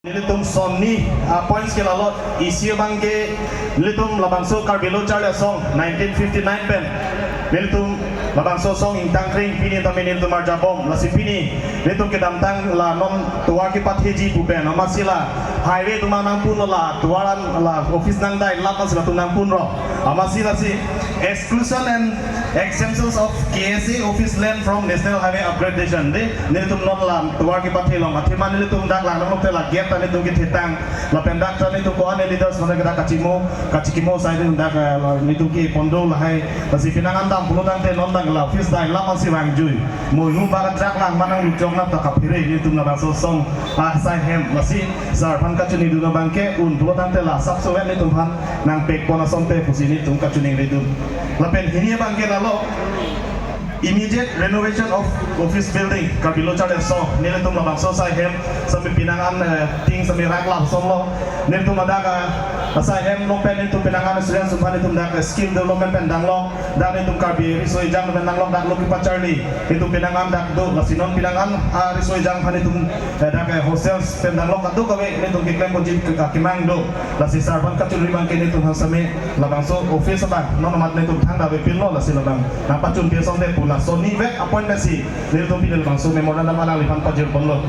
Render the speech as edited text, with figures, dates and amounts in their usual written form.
Nilitum Sony points ke lalot isi bangke nilitum labangso Carbelo Charlie song 1959 pen nilitum labangso song intang kring pini tamen nilitum arjabom lasi pini nilitum ke damtang la non tuar ke patheji pupen amasila highway tumanang pun la tuaran la office nang dai lapan sila tunang pun ro amasila si exclusion and exemptions of KSA office land from National Highway Upgradation de nilitum non la tuar ke pathelong athiman nilitum dak la namok te la get tani tum ki thetang la pendak tani tu ko ane leaders mana kada kachikimo sai de dak ni tum ki pondo la hai basi pinangan dam puno dang te non dang la office dai la masi wang jui mo nu ba trak lang manang lu jong na ta kapire ni tum na so song a sai hem masi sar phan kachuni du na bangke un puno dang te la sap so ni tum han nang pek pona som te pusini tum kachuni re dum la pen hinia bangke la lo immediate renovation of office building Carbelo Charlie song nilitum la bangso sai hem sampai pinangan ting sampai raklah solo nilitum adaga asai hem no pen itu pinangan sudah sumpan itu dak skill development pendang lo dan itu karbi risoi jang pendang lo dak lopi Charlie itu pinangan dak do lasinon pinangan risoi jang pan itu dak hostels pendang lo kadu kawe itu kiklem pojit ke kakimang do lasi sarban kacuri bangke itu hasame la bangso office ba no mat itu thang da be pillo lasi labang napacun piesong de la Sony back appointment si nilitum pinil bangso memorandum ala lipan pajir penglo